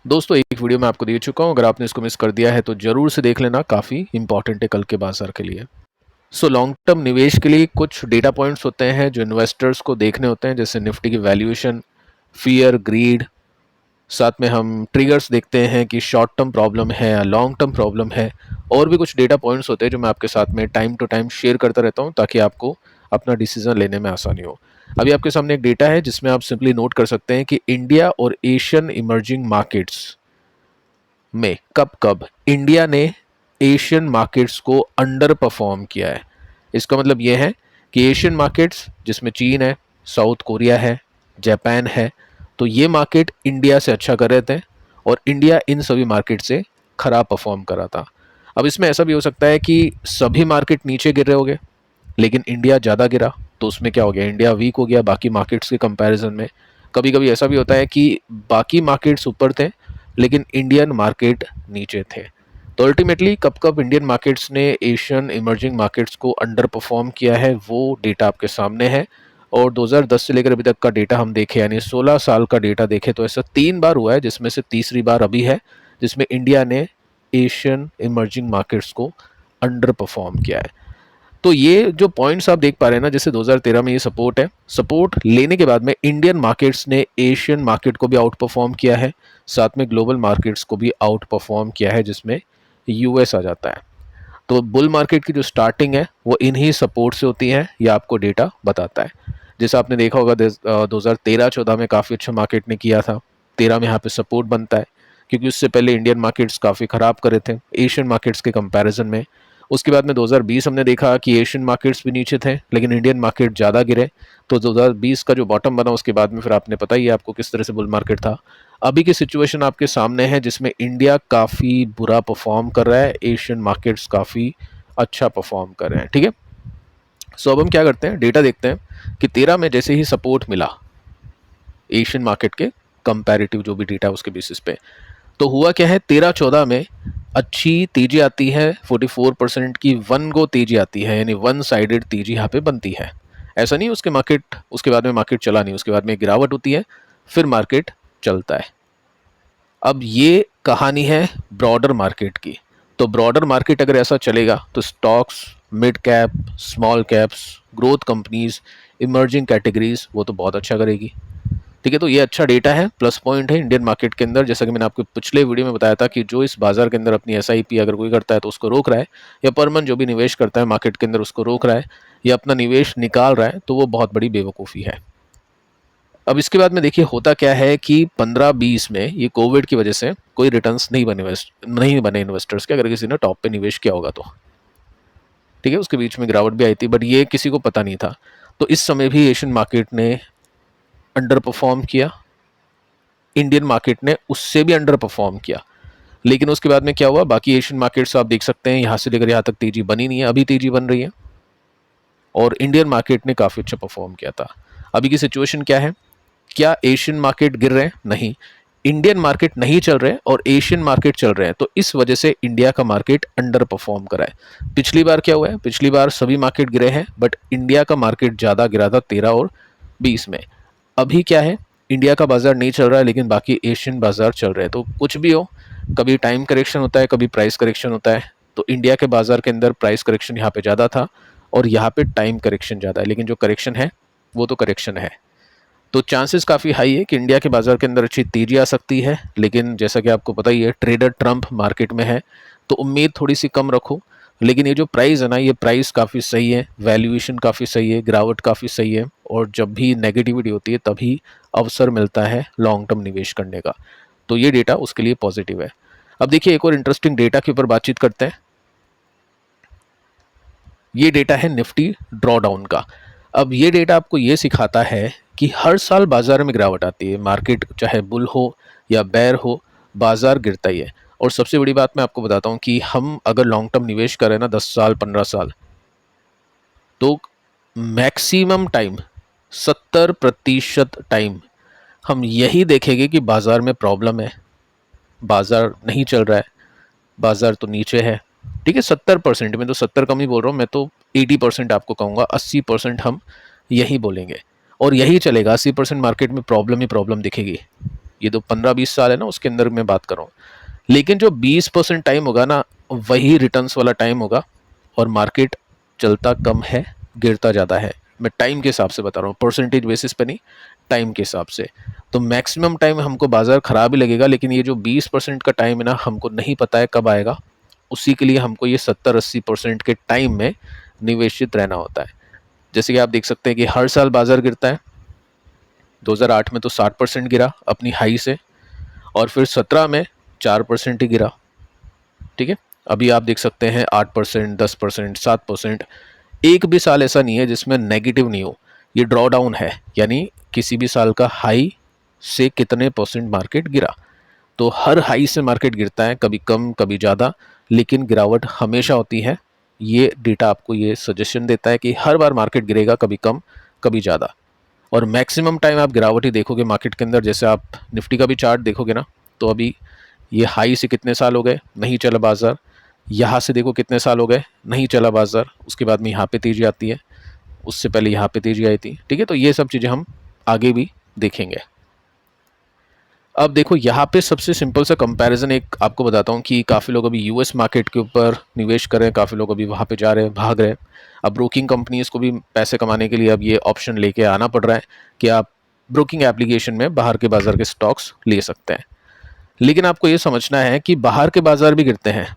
दोस्तों एक वीडियो मैं आपको दे चुका हूँ, अगर आपने इसको मिस कर दिया है तो ज़रूर से देख लेना, काफ़ी इंपॉर्टेंट है कल के बाजार के लिए। लॉन्ग टर्म निवेश के लिए कुछ डेटा पॉइंट्स होते हैं जो इन्वेस्टर्स को देखने होते हैं, जैसे निफ्टी की वैल्यूएशन, फियर, ग्रीड। साथ में हम ट्रिगर्स देखते हैं कि शॉर्ट टर्म प्रॉब्लम है या लॉन्ग टर्म प्रॉब्लम है। और भी कुछ डेटा पॉइंट्स होते हैं जो मैं आपके साथ में टाइम टू टाइम शेयर करता रहता हूँ ताकि आपको अपना डिसीजन लेने में आसानी हो। अभी आपके सामने एक डेटा है जिसमें आप सिंपली नोट कर सकते हैं कि इंडिया और एशियन इमर्जिंग मार्केट्स में कब कब इंडिया ने एशियन मार्केट्स को अंडर परफॉर्म किया है। इसका मतलब यह है कि एशियन मार्केट्स जिसमें चीन है, साउथ कोरिया है, जापान है, तो ये मार्केट इंडिया से अच्छा कर रहे थे और इंडिया इन सभी मार्केट से खराब परफॉर्म कर रहा था। अब इसमें ऐसा भी हो सकता है कि सभी मार्केट नीचे गिर रहे होंगे लेकिन इंडिया ज़्यादा गिरा, तो उसमें क्या हो गया, इंडिया वीक हो गया बाकी मार्केट्स के कंपैरिजन में। कभी कभी ऐसा भी होता है कि बाकी मार्केट्स ऊपर थे लेकिन इंडियन मार्केट नीचे थे। तो अल्टीमेटली कब कब इंडियन मार्केट्स ने एशियन इमर्जिंग मार्केट्स को अंडर परफॉर्म किया है वो डेटा आपके सामने है। और 2010 से लेकर अभी तक का डेटा हम देखें, यानी 16 साल का डेटा देखें, तो ऐसा 3 बार हुआ है जिसमें से तीसरी बार अभी है जिसमें इंडिया ने एशियन इमर्जिंग मार्केट्स को अंडर परफॉर्म किया है। तो ये जो पॉइंट्स आप देख पा रहे हैं ना, जैसे 2013 में ये सपोर्ट है, सपोर्ट लेने के बाद में इंडियन मार्केट्स ने एशियन मार्केट को भी आउट परफॉर्म किया है, साथ में ग्लोबल मार्केट्स को भी आउट परफॉर्म किया है जिसमें यूएस आ जाता है। तो बुल मार्केट की जो स्टार्टिंग है वो इन्हीं सपोर्ट से होती है, ये आपको डेटा बताता है। जैसे आपने देखा होगा 2013-14 में काफ़ी अच्छा मार्केट ने किया था, 13 में यहाँ पे सपोर्ट बनता है क्योंकि उससे पहले इंडियन मार्केट्स काफ़ी ख़राब करे थे एशियन मार्केट्स के कंपैरिजन में। उसके बाद में 2020 हमने देखा कि एशियन मार्केट्स भी नीचे थे लेकिन इंडियन मार्केट ज़्यादा गिरे, तो 2020 का जो बॉटम बना उसके बाद में फिर आपने पता ही है आपको किस तरह से बुल मार्केट था। अभी की सिचुएशन आपके सामने है जिसमें इंडिया काफ़ी बुरा परफॉर्म कर रहा है, एशियन मार्केट्स काफ़ी अच्छा परफॉर्म कर रहे हैं। ठीक है, अब हम क्या करते हैं, डेटा देखते हैं कि 13 में जैसे ही सपोर्ट मिला एशियन मार्केट के कंपैरेटिव जो भी डेटा उसके बेसिस पे, तो हुआ क्या है, 13-14 में अच्छी तेजी आती है, 44% की वन गो तेजी आती है, यानी वन साइडेड तेजी यहाँ पे बनती है। ऐसा नहीं उसके बाद में मार्केट चला नहीं, उसके बाद में गिरावट होती है, फिर मार्केट चलता है। अब ये कहानी है ब्रॉडर मार्केट की। तो ब्रॉडर मार्केट अगर ऐसा चलेगा तो stocks, mid cap, small caps, growth companies, emerging categories वो तो बहुत अच्छा करेगी। ठीक है, तो ये अच्छा डेटा है, प्लस पॉइंट है इंडियन मार्केट के अंदर। जैसा कि मैंने आपको पिछले वीडियो में बताया था कि जो इस बाजार के अंदर अपनी एसआईपी अगर कोई करता है तो उसको रोक रहा है, या पर मंथ जो भी निवेश करता है मार्केट के अंदर उसको रोक रहा है, या अपना निवेश निकाल रहा है, तो वो बहुत बड़ी बेवकूफ़ी है। अब इसके बाद में देखिए होता क्या है कि 15-20 में ये कोविड की वजह से कोई रिटर्न्स नहीं बने इन्वेस्टर्स के, अगर किसी ने टॉप पे निवेश किया होगा तो। ठीक है, उसके बीच में गिरावट भी आई थी बट ये किसी को पता नहीं था। तो इस समय भी एशियन मार्केट ने अंडर परफॉर्म किया, इंडियन मार्केट ने उससे भी अंडर परफॉर्म किया। लेकिन उसके बाद में क्या हुआ, बाकी एशियन मार्केट्स आप देख सकते हैं यहाँ से लेकर यहाँ तक तेजी बनी नहीं है, अभी तेजी बन रही है और इंडियन मार्केट ने काफ़ी अच्छा परफॉर्म किया था। अभी की सिचुएशन क्या है, क्या एशियन मार्केट गिर रहे हैं? नहीं, इंडियन मार्केट नहीं चल रहे और एशियन मार्केट चल रहे हैं, तो इस वजह से इंडिया का मार्केट अंडर परफॉर्म करा है। पिछली बार क्या हुआ है, पिछली बार सभी मार्केट गिरे हैं बट इंडिया का मार्केट ज़्यादा गिरा था 13 और 20 में। अभी क्या है, इंडिया का बाजार नहीं चल रहा है लेकिन बाकी एशियन बाजार चल रहे हैं। तो कुछ भी हो, कभी टाइम करेक्शन होता है, कभी प्राइस करेक्शन होता है। तो इंडिया के बाजार के अंदर प्राइस करेक्शन यहाँ पे ज़्यादा था और यहाँ पे टाइम करेक्शन ज़्यादा है, लेकिन जो करेक्शन है वो तो करेक्शन है। तो चांसेस काफ़ी हाई है कि इंडिया के बाजार के अंदर अच्छी तेजी आ सकती है, लेकिन जैसा कि आपको पता ही है ट्रेडर ट्रंप मार्केट में है, तो उम्मीद थोड़ी सी कम रखो। लेकिन ये जो प्राइस है ना, ये प्राइस काफ़ी सही है, वैल्यूएशन काफ़ी सही है, गिरावट काफ़ी सही है, और जब भी नेगेटिविटी होती है तभी अवसर मिलता है लॉन्ग टर्म निवेश करने का। तो ये डेटा उसके लिए पॉजिटिव है। अब देखिए एक और इंटरेस्टिंग डेटा के ऊपर बातचीत करते हैं। ये डेटा है निफ्टी ड्रॉडाउन का। अब ये डेटा आपको ये सिखाता है कि हर साल बाजार में गिरावट आती है, मार्केट चाहे बुल हो या बेयर हो, बाजार गिरता ही है। और सबसे बड़ी बात मैं आपको बताता हूँ कि हम अगर लॉन्ग टर्म निवेश करें ना 10 साल 15 साल, तो मैक्सिमम टाइम 70% टाइम हम यही देखेंगे कि बाजार में प्रॉब्लम है, बाजार नहीं चल रहा है, बाजार तो नीचे है। ठीक है, 70%, मैं तो 70 कम ही बोल रहा हूँ, मैं तो 80% आपको कहूँगा, 80% हम यही बोलेंगे और यही चलेगा। 80% मार्केट में प्रॉब्लम ही प्रॉब्लम दिखेगी, ये तो 15-20 साल है ना, उसके अंदर मैं बात कर रहा हूँ। लेकिन जो 20% टाइम होगा ना, वही रिटर्न्स वाला टाइम होगा, और मार्केट चलता कम है, गिरता ज़्यादा है। मैं टाइम के हिसाब से बता रहा हूँ, परसेंटेज बेसिस पे नहीं, टाइम के हिसाब से। तो मैक्सिमम टाइम हमको बाजार खराब ही लगेगा, लेकिन ये जो 20% का टाइम है ना, हमको नहीं पता है कब आएगा। उसी के लिए हमको ये 70-80% के टाइम में निवेशित रहना होता है। जैसे कि आप देख सकते हैं कि हर साल बाजार गिरता है। 2008 में तो 60% गिरा अपनी हाई से, और फिर 17 में 4% ही गिरा। ठीक है, अभी आप देख सकते हैं 8%, 10%, 7%। एक भी साल ऐसा नहीं है जिसमें नेगेटिव नहीं हो। ये ड्रॉ डाउन है, यानी किसी भी साल का हाई से कितने परसेंट मार्केट गिरा। तो हर हाई से मार्केट गिरता है, कभी कम कभी ज़्यादा, लेकिन गिरावट हमेशा होती है। ये डेटा आपको ये सजेशन देता है कि हर बार मार्केट गिरेगा, कभी कम कभी ज़्यादा। और मैक्सिमम टाइम आप गिरावट ही देखोगे मार्केट के अंदर। जैसे आप निफ्टी का भी चार्ट देखोगे ना, तो अभी ये हाई से कितने साल हो गए नहीं चला बाजार, यहाँ से देखो कितने साल हो गए नहीं चला बाजार, उसके बाद में यहाँ पे तेजी आती है, उससे पहले यहाँ पे तेजी आई थी। ठीक है, तो ये सब चीज़ें हम आगे भी देखेंगे। अब देखो यहाँ पे सबसे सिंपल सा कंपैरिजन एक आपको बताता हूँ कि काफ़ी लोग अभी यूएस मार्केट के ऊपर निवेश कर रहे हैं, काफ़ी लोग अभी वहाँ पे जा रहे हैं, भाग रहे हैं। अब ब्रोकिंग कंपनीज को भी पैसे कमाने के लिए अब ये ऑप्शन लेके आना पड़ रहा है कि आप ब्रोकिंग एप्लीकेशन में बाहर के बाजार के स्टॉक्स ले सकते हैं। लेकिन आपको ये समझना है कि बाहर के बाजार भी गिरते हैं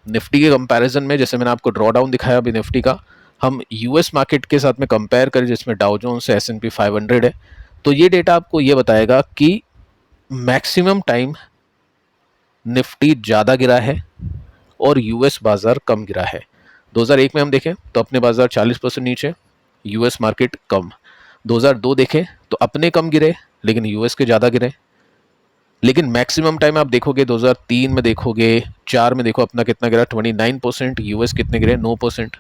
निफ्टी के कंपैरिजन में। जैसे मैंने आपको ड्रॉ डाउन दिखाया अभी निफ्टी का, हम यूएस मार्केट के साथ में कंपेयर करें जिसमें डाउ जोन्स है, S&P 500 है, तो ये डेटा आपको ये बताएगा कि मैक्सिमम टाइम निफ्टी ज़्यादा गिरा है और यूएस बाजार कम गिरा है। 2001 में हम देखें तो अपने बाजार 40% नीचे, यूएस मार्केट कम। 2002 देखें तो अपने कम गिरे लेकिन यूएस के ज़्यादा गिरे। लेकिन मैक्सिमम टाइम आप देखोगे 2003 में देखोगे, 4 में देखो अपना कितना गिरा 29%, यूएस कितने गिरे 9%।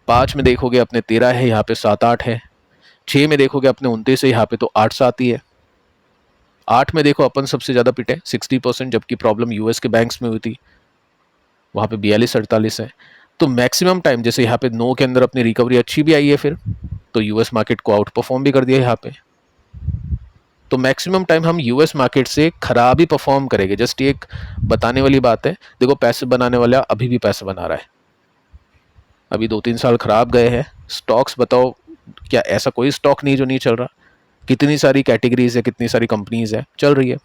5 में देखोगे अपने 13 है, यहाँ पे 7-8 है। 6 में देखोगे अपने 29 है, यहाँ पे तो 8-7 ही है। 8 में देखो अपन सबसे ज़्यादा पिटे 60%, जबकि प्रॉब्लम यूएस के बैंक्स में हुई थी, वहाँ पे 42-48 है। तो मैक्सिमम टाइम जैसे यहाँ पे 9 के अंदर अपनी रिकवरी अच्छी भी आई है, फिर तो यूएस मार्केट को आउट परफॉर्म भी कर दिया यहाँ पे। तो मैक्सिमम टाइम हम यूएस मार्केट से खराब ही परफॉर्म करेंगे। जस्ट एक बताने वाली बात है, देखो पैसे बनाने वाला अभी भी पैसे बना रहा है। अभी 2-3 साल खराब गए हैं, स्टॉक्स बताओ क्या ऐसा कोई स्टॉक नहीं जो नहीं चल रहा? कितनी सारी कैटेगरीज है, कितनी सारी कंपनीज है, चल रही है।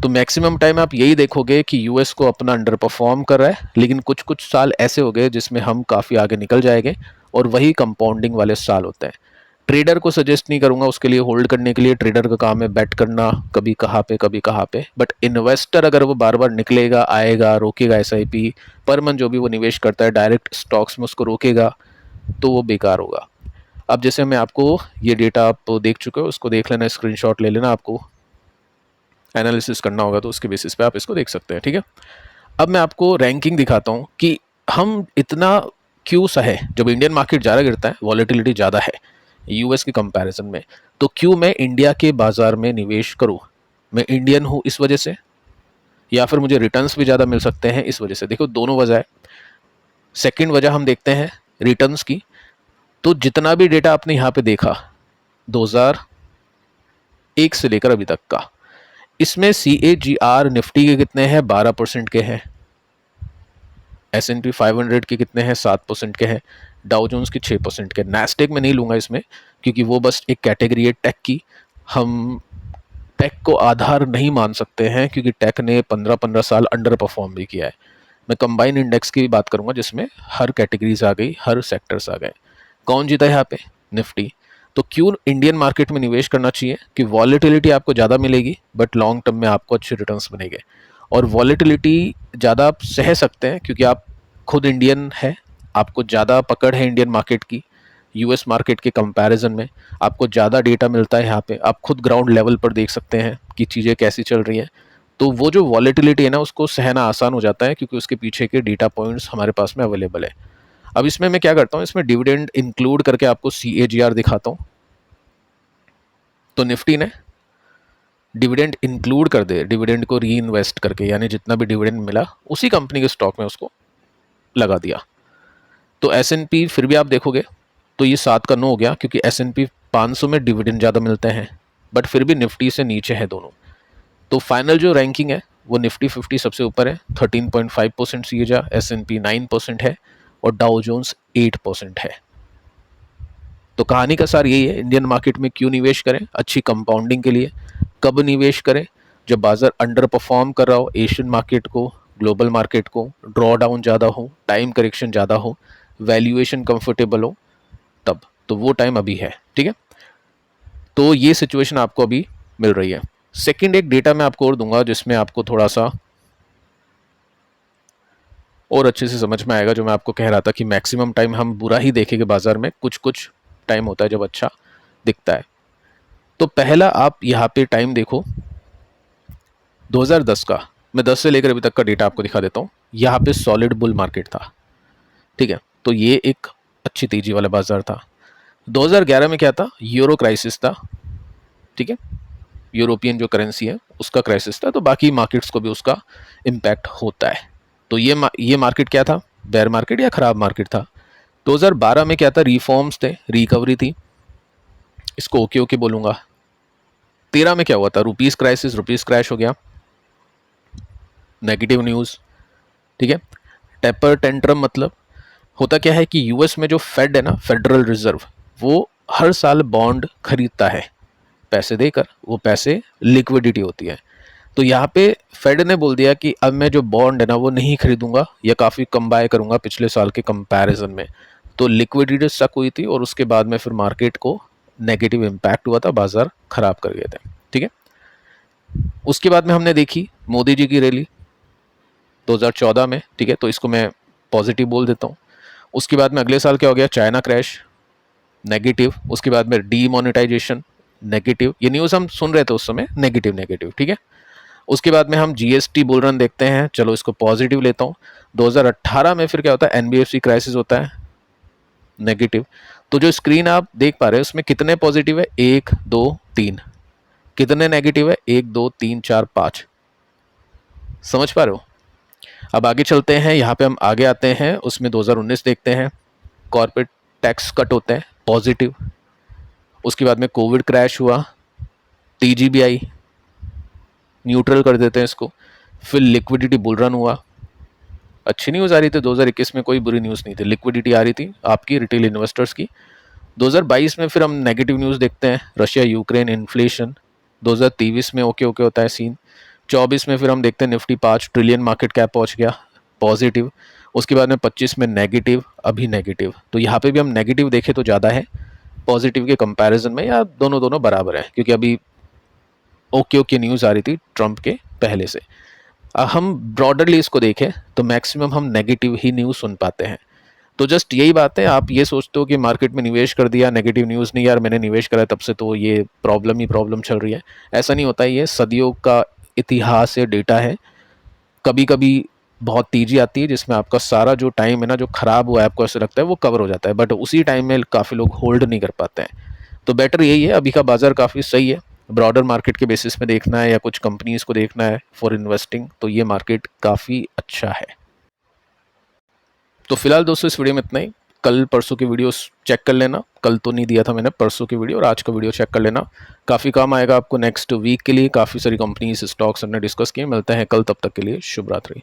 तो मैक्सिमम टाइम आप यही देखोगे कि यूएस को अपना अंडर परफॉर्म कर रहा है, लेकिन कुछ कुछ साल ऐसे हो गए जिसमें हम काफ़ी आगे निकल जाएंगे, और वही कंपाउंडिंग वाले साल होते हैं। ट्रेडर को सजेस्ट नहीं करूंगा उसके लिए, होल्ड करने के लिए ट्रेडर का काम है बेट करना, कभी कहाँ पे कभी कहाँ पे। बट इन्वेस्टर अगर वो बार बार निकलेगा आएगा रोकेगा, SIP पर मंथ जो भी वो निवेश करता है डायरेक्ट स्टॉक्स में उसको रोकेगा, तो वो बेकार होगा। अब जैसे मैं आपको ये डेटा आप देख चुके हो, उसको देख लेना, स्क्रीनशॉट ले लेना, आपको एनालिसिस करना होगा तो उसके बेसिस पे आप इसको देख सकते हैं। ठीक है, अब मैं आपको रैंकिंग दिखाता हूँ कि हम इतना क्यों सहे। जब इंडियन मार्केट ज़्यादा गिरता है, वॉलेटिलिटी ज़्यादा है यूएस के कंपैरिजन में, तो क्यों मैं इंडिया के बाजार में निवेश करूँ? मैं इंडियन हूँ इस वजह से, या फिर मुझे रिटर्न्स भी ज़्यादा मिल सकते हैं इस वजह से? देखो दोनों वजह है। सेकेंड वजह हम देखते हैं रिटर्न्स की। तो जितना भी डेटा आपने यहाँ पे देखा 2001 से लेकर अभी तक का, इसमें CAGR निफ्टी के कितने हैं? 12% के हैं। S&P 500 के कितने हैं? 7% के हैं। डाउ जोन्स के 6% के। नैस्डैक में नहीं लूंगा इसमें, क्योंकि वो बस एक कैटेगरी है टेक की। हम टेक को आधार नहीं मान सकते हैं, क्योंकि टेक ने 15-15 साल अंडर परफॉर्म भी किया है। मैं कंबाइन इंडेक्स की बात करूंगा जिसमें हर कैटेगरीज आ गई, हर सेक्टर्स आ गए। कौन जीता है यहाँ पे? निफ्टी। तो क्यों इंडियन मार्केट में निवेश करना चाहिए? कि वॉलेटिलिटी आपको ज़्यादा मिलेगी, बट लॉन्ग टर्म में आपको अच्छे रिटर्न्स बनेंगे। और वॉलेटिलिटी ज़्यादा आप सह सकते हैं क्योंकि आप खुद इंडियन है, आपको ज़्यादा पकड़ है इंडियन मार्केट की। यूएस मार्केट के कंपैरिजन में आपको ज़्यादा डेटा मिलता है यहाँ पे, आप खुद ग्राउंड लेवल पर देख सकते हैं कि चीज़ें कैसी चल रही हैं। तो वो जो वॉलेटिलिटी है ना, उसको सहना आसान हो जाता है, क्योंकि उसके पीछे के डेटा पॉइंट्स हमारे पास में अवेलेबल है। अब इसमें मैं क्या करता हूँ, इसमें डिविडेंड इंक्लूड करके आपको CAGR दिखाता हूँ। तो निफ्टी ने डिविडेंड इंक्लूड कर दे, डिविडेंड को री इन्वेस्ट करके, यानी जितना भी डिविडेंड मिला उसी कंपनी के स्टॉक में उसको लगा दिया। तो S&P फिर भी आप देखोगे तो ये 7 का 9 हो गया, क्योंकि S&P 500 में डिविडेंड ज़्यादा मिलते हैं। बट फिर भी निफ्टी से नीचे है दोनों। तो फाइनल जो रैंकिंग है वो निफ्टी 50 सबसे ऊपर है 13.5% सीएजा, S&P 9% है और डाउ जोन्स 8% है। तो कहानी का सार यही है, इंडियन मार्केट में क्यों निवेश करें, अच्छी कंपाउंडिंग के लिए। कब निवेश करें, जब बाजार अंडर परफॉर्म कर रहा हो एशियन मार्केट को, ग्लोबल मार्केट को, ड्रॉ डाउन ज़्यादा हो, टाइम करेक्शन ज़्यादा हो, वैल्यूएशन कंफर्टेबल हो, तब तो वो टाइम अभी है। ठीक है, तो ये सिचुएशन आपको अभी मिल रही है। सेकंड एक डेटा मैं आपको और दूंगा जिसमें आपको थोड़ा सा और अच्छे से समझ में आएगा। जो मैं आपको कह रहा था कि मैक्सिमम टाइम हम बुरा ही देखेंगे बाजार में, कुछ कुछ टाइम होता है जब अच्छा दिखता है। तो पहला आप यहाँ पे टाइम देखो 2010 का, मैं 10 से लेकर अभी तक का डेटा आपको दिखा देता हूँ। यहाँ पे सॉलिड बुल मार्केट था, ठीक है, तो ये एक अच्छी तेजी वाला बाजार था। 2011 में क्या था, यूरो क्राइसिस था, ठीक है, यूरोपियन जो करेंसी है उसका क्राइसिस था, तो बाकी मार्केट्स को भी उसका इम्पैक्ट होता है। तो ये मार्केट क्या था, बेयर मार्केट या खराब मार्केट था। 2012 में क्या था, रिफॉर्म्स थे, रिकवरी थी, इसको ओके ओके बोलूंगा। 13 में क्या हुआ था, रुपीस क्राइसिस, रुपीस क्रैश हो गया, नेगेटिव न्यूज़, ठीक है। टेपर टेंट्रम मतलब होता क्या है कि यूएस में जो फेड है ना, फेडरल रिजर्व, वो हर साल बॉन्ड खरीदता है पैसे देकर, वो पैसे लिक्विडिटी होती है। तो यहाँ पे फेड ने बोल दिया कि अब मैं जो बॉन्ड है ना वो नहीं खरीदूंगा या काफ़ी कम बाय करूंगा पिछले साल के कंपैरिजन में। तो लिक्विडिटी सक हुई थी और उसके बाद में फिर मार्केट को नेगेटिव इम्पैक्ट हुआ था, बाजार खराब कर गए थे, ठीक है। उसके बाद में हमने देखी मोदी जी की रैली 2014 में, ठीक है, तो इसको मैं पॉजिटिव बोल देता हूँ। उसके बाद में अगले साल क्या हो गया, चाइना क्रैश, नेगेटिव। उसके बाद में डीमोनेटाइजेशन, नेगेटिव। ये न्यूज़ हम सुन रहे थे उस समय, नेगेटिव नेगेटिव, ठीक है। उसके बाद में हम जीएसटी बुल रन देखते हैं, चलो इसको पॉजिटिव लेता हूँ। 2018 में फिर क्या होता है, एनबीएफसी क्राइसिस होता है, नेगेटिव। तो जो स्क्रीन आप देख पा रहे हैं उसमें कितने पॉजिटिव है, 1 2 3, कितने नेगेटिव है, 1 2 3 4 5, समझ पा रहे हो। अब आगे चलते हैं, यहाँ पे हम आगे आते हैं, उसमें 2019 देखते हैं, कॉर्पोरेट टैक्स कट होते हैं, पॉजिटिव। उसके बाद में कोविड क्रैश हुआ, टीजीबीआई न्यूट्रल कर देते हैं इसको। फिर लिक्विडिटी बुल रन हुआ, अच्छी न्यूज़ आ रही थी 2021 में, कोई बुरी न्यूज़ नहीं थी, लिक्विडिटी आ रही थी आपकी रिटेल इन्वेस्टर्स की। 2022 में फिर हम नेगेटिव न्यूज़ देखते हैं, रशिया यूक्रेन इन्फ्लेशन। 2023 में ओके ओके होता है सीन। 24 में फिर हम देखते हैं निफ्टी 5 ट्रिलियन मार्केट कैप पहुंच गया, पॉजिटिव। उसके बाद में 25 में नेगेटिव, अभी नेगेटिव। तो यहाँ पे भी हम नेगेटिव देखें तो ज़्यादा है पॉजिटिव के कंपैरिजन में, या दोनों दोनों बराबर है, क्योंकि अभी ओके ओके न्यूज़ आ रही थी ट्रंप के पहले से। हम ब्रॉडरली इसको देखें तो मैक्सिमम हम नेगेटिव ही न्यूज़ सुन पाते हैं। तो जस्ट यही बात है, आप ये सोचते हो कि मार्केट में निवेश कर दिया, नेगेटिव न्यूज़ नहीं, यार मैंने निवेश करा तब से तो ये प्रॉब्लम ही प्रॉब्लम चल रही है, ऐसा नहीं होता है। ये सदियों का इतिहास है, डेटा है। कभी कभी बहुत तेजी आती है जिसमें आपका सारा जो टाइम है ना, जो खराब हुआ है, आपको ऐसा लगता है वो कवर हो जाता है, बट उसी टाइम में काफ़ी लोग होल्ड नहीं कर पाते हैं। तो बेटर यही है, अभी का बाजार काफ़ी सही है। ब्रॉडर मार्केट के बेसिस में देखना है या कुछ कंपनीज को देखना है फॉर इन्वेस्टिंग, तो ये मार्केट काफ़ी अच्छा है। तो फिलहाल दोस्तों इस वीडियो में इतना ही। कल परसों की वीडियोस चेक कर लेना, कल तो नहीं दिया था मैंने परसों की वीडियो, और आज का वीडियो चेक कर लेना, काफ़ी काम आएगा आपको नेक्स्ट वीक के लिए। काफ़ी सारी कंपनीज स्टॉक्स हमने डिस्कस किए। मिलते हैं कल, तब तक के लिए शुभ रात्रि।